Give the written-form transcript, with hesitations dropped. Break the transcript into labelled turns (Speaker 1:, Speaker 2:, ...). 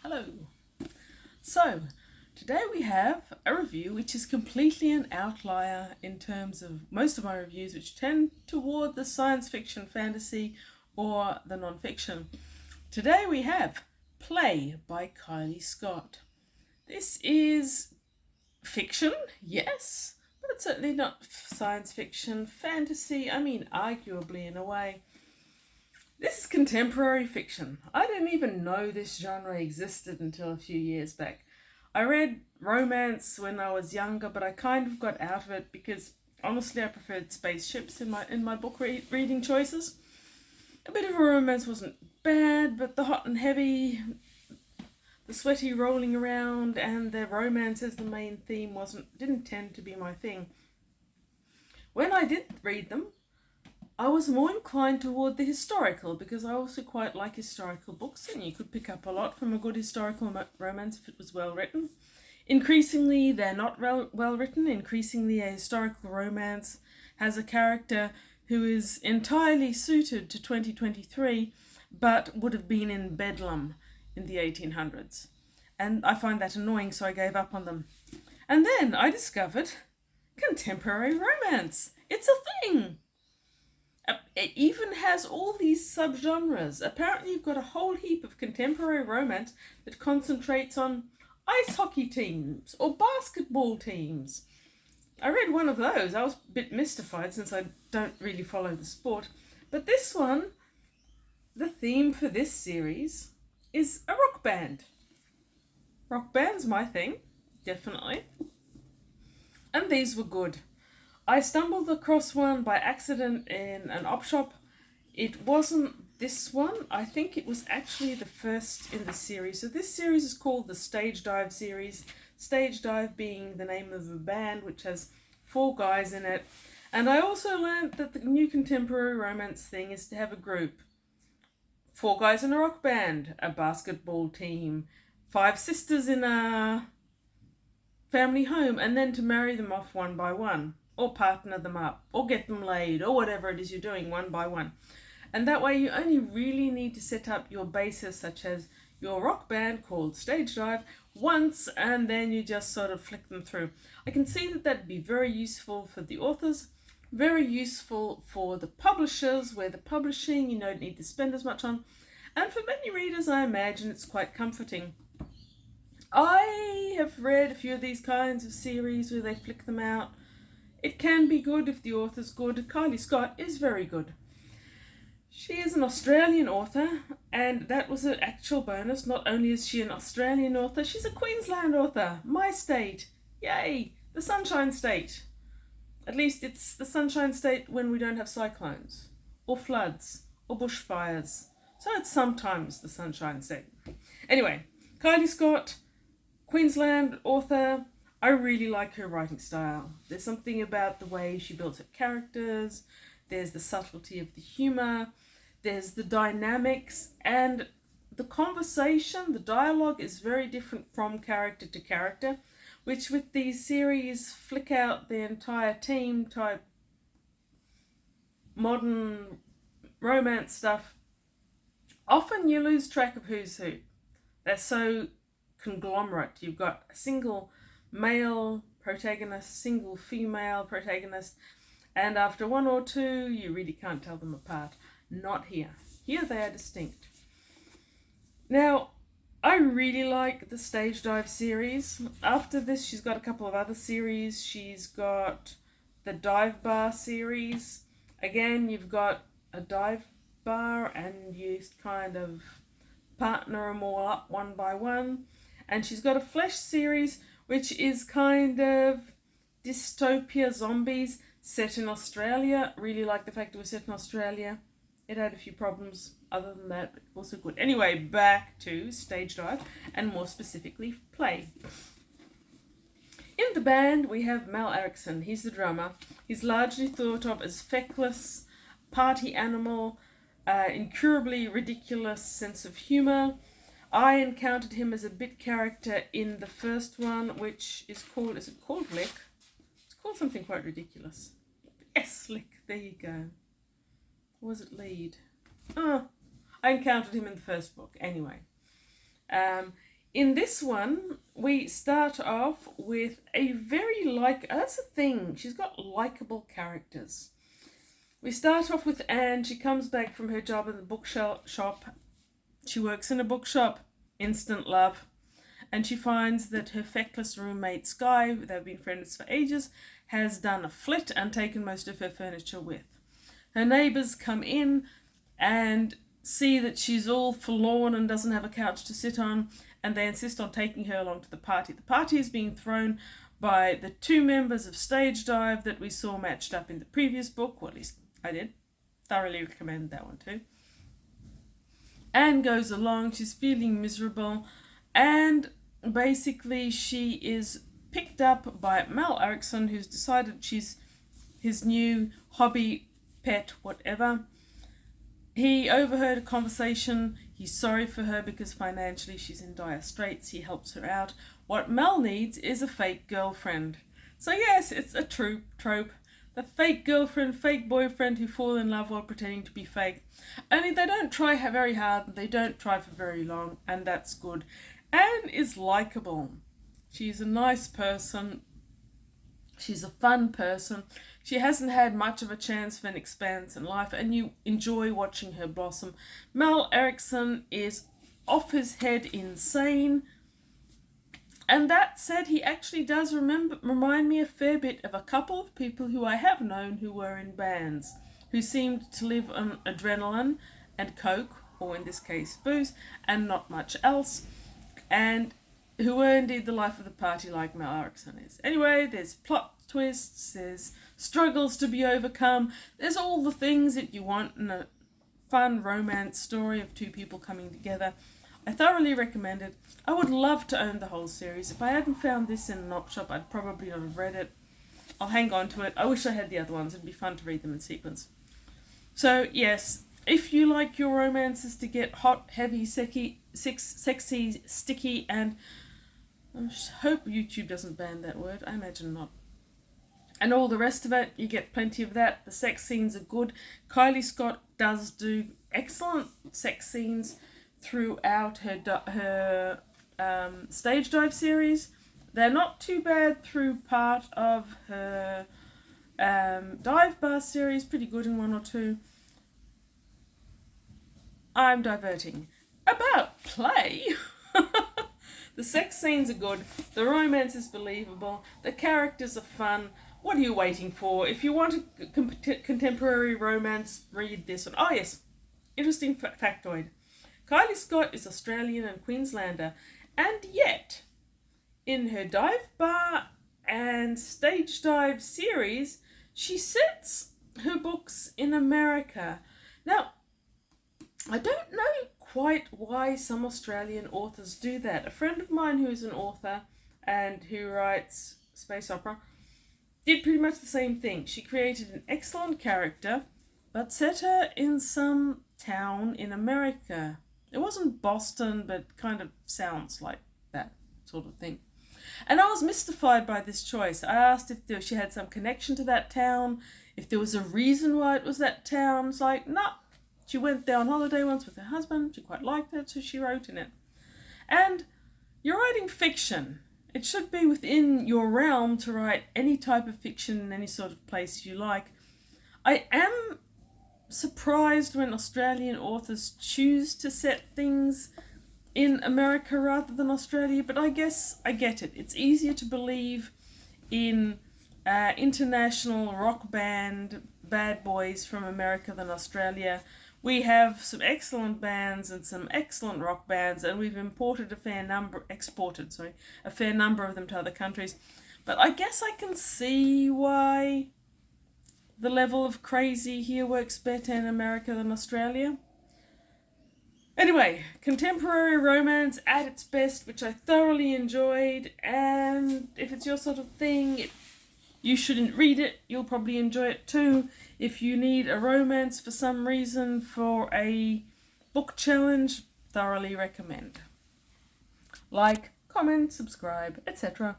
Speaker 1: Hello. So, today we have a review which is completely an outlier in terms of most of my reviews, which tend toward the science fiction, fantasy, or the non-fiction. Today we have Play by Kylie Scott. This is fiction, yes, but it's certainly not science fiction, fantasy, arguably in a way. This is contemporary fiction. I didn't even know this genre existed until a few years back. I read romance when I was younger, but I kind of got out of it because honestly I preferred spaceships in my book reading choices. A bit of a romance wasn't bad, but the hot and heavy, the sweaty rolling around, and the romance as the main theme didn't tend to be my thing. When I did read them, I was more inclined toward the historical because I also quite like historical books, and you could pick up a lot from a good historical romance if it was well written. Increasingly, they're not well written. Increasingly, a historical romance has a character who is entirely suited to 2023 but would have been in Bedlam in the 1800s. And I find that annoying, so I gave up on them. And then I discovered contemporary romance. It's a thing! It even has all these subgenres. Apparently you've got a whole heap of contemporary romance that concentrates on ice hockey teams or basketball teams. I read one of those. I was a bit mystified since I don't really follow the sport. But this one, the theme for this series is a rock band. Rock band's my thing, definitely. And these were good. I stumbled across one by accident in an op shop. It wasn't this one. I think it was actually the first in the series. So this series is called the Stage Dive series. Stage Dive being the name of a band which has 4 guys in it. And I also learned that the new contemporary romance thing is to have a group. 4 guys in a rock band, a basketball team, 5 sisters in a family home, and then to marry them off one by one, or partner them up, or get them laid, or whatever it is you're doing one by one. And that way you only really need to set up your bases, such as your rock band called Stage Dive, once, and then you just sort of flick them through. I can see that that'd be very useful for the authors, very useful for the publishers, where the publishing you don't need to spend as much on. And for many readers, I imagine it's quite comforting. I have read a few of these kinds of series where they flick them out. It can be good if the author's good. Kylie Scott is very good. She is an Australian author, and that was an actual bonus. Not only is she an Australian author, she's a Queensland author. My state. Yay! The Sunshine State. At least it's the Sunshine State when we don't have cyclones, or floods, or bushfires. So it's sometimes the Sunshine State. Anyway, Kylie Scott, Queensland author. I really like her writing style. There's something about the way she builds her characters. There's the subtlety of the humour. There's the dynamics, and the conversation, the dialogue is very different from character to character, which with these series flick out the entire team type modern romance stuff. Often you lose track of who's who. They're so conglomerate. You've got a single male protagonist, single female protagonist, and after 1 or 2 you really can't tell them apart. Not here. Here they are distinct. Now, I really like the Stage Dive series. After this she's got a couple of other series. She's got the Dive Bar series. Again, you've got a dive bar and you kind of partner them all up one by one. And she's got a Flesh series, which is kind of dystopia zombies set in Australia. Really like the fact it was set in Australia. It had a few problems. Other than that, also good. Anyway, back to Stage Dive, and more specifically, Play. In the band, we have Mal Erickson. He's the drummer. He's largely thought of as feckless, party animal, incurably ridiculous sense of humour. I encountered him as a bit character in the first one, which is called Lick? It's called something quite ridiculous. Yes, Lick, there you go. Or was it Lead? I encountered him in the first book. Anyway, in this one, we start off with a very that's the thing, she's got likeable characters. We start off with Anne. She comes back from her job in the bookshop. She works in a bookshop, instant love. And she finds that her feckless roommate Sky, they've been friends for ages, has done a flit and taken most of her furniture with. Her neighbours come in and see that she's all forlorn and doesn't have a couch to sit on, and they insist on taking her along to the party. The party is being thrown by the two members of Stage Dive that we saw matched up in the previous book, or at least I did. Thoroughly recommend that one too. Anne goes along, she's feeling miserable, and basically she is picked up by Mal Erickson, who's decided she's his new hobby, pet, whatever. He overheard a conversation. He's sorry for her because financially she's in dire straits. He helps her out. What Mel needs is a fake girlfriend. So yes, it's a true trope. The fake girlfriend, fake boyfriend who fall in love while pretending to be fake. Only they don't try very hard, they don't try for very long, and that's good. Anne is likeable. She's a nice person. She's a fun person. She hasn't had much of a chance for an expanse in life, and you enjoy watching her blossom. Mel Erickson is off his head insane. And that said, he actually does remind me a fair bit of a couple of people who I have known who were in bands, who seemed to live on adrenaline and coke, or in this case booze, and not much else, and who were indeed the life of the party like Mel Erickson is. Anyway, there's plot twists, there's struggles to be overcome, there's all the things that you want in a fun romance story of two people coming together. I thoroughly recommend it. I would love to own the whole series. If I hadn't found this in an op shop, I'd probably not have read it. I'll hang on to it. I wish I had the other ones. It'd be fun to read them in sequence. So, yes, if you like your romances to get hot, heavy, sexy, sticky, and I hope YouTube doesn't ban that word. I imagine not. And all the rest of it, you get plenty of that. The sex scenes are good. Kylie Scott does do excellent sex scenes throughout her Stage Dive series. They're not too bad through part of her Dive Bar series. Pretty good in one or two. I'm diverting. About play. The sex scenes are good. The romance is believable. The characters are fun. What are you waiting for? If you want a contemporary romance, read this one. Oh yes, interesting factoid. Kylie Scott is Australian and Queenslander, and yet, in her Dive Bar and Stage Dive series, she sets her books in America. Now, I don't know quite why some Australian authors do that. A friend of mine who is an author and who writes space opera did pretty much the same thing. She created an excellent character, but set her in some town in America. It wasn't Boston, but kind of sounds like that sort of thing. And I was mystified by this choice. I asked if she had some connection to that town, if there was a reason why it was that town. It's like, no. She went there on holiday once with her husband. She quite liked it, so she wrote in it. And you're writing fiction. It should be within your realm to write any type of fiction in any sort of place you like. I am surprised when Australian authors choose to set things in America rather than Australia, but I guess I get it. It's easier to believe in international rock band bad boys from America than Australia. We have some excellent bands and some excellent rock bands, and we've exported a fair number of them to other countries. But I guess I can see why the level of crazy here works better in America than Australia. Anyway, contemporary romance at its best, which I thoroughly enjoyed, and if it's your sort of thing, you shouldn't read it. You'll probably enjoy it too. If you need a romance for some reason for a book challenge, thoroughly recommend. Like, comment, subscribe, etc.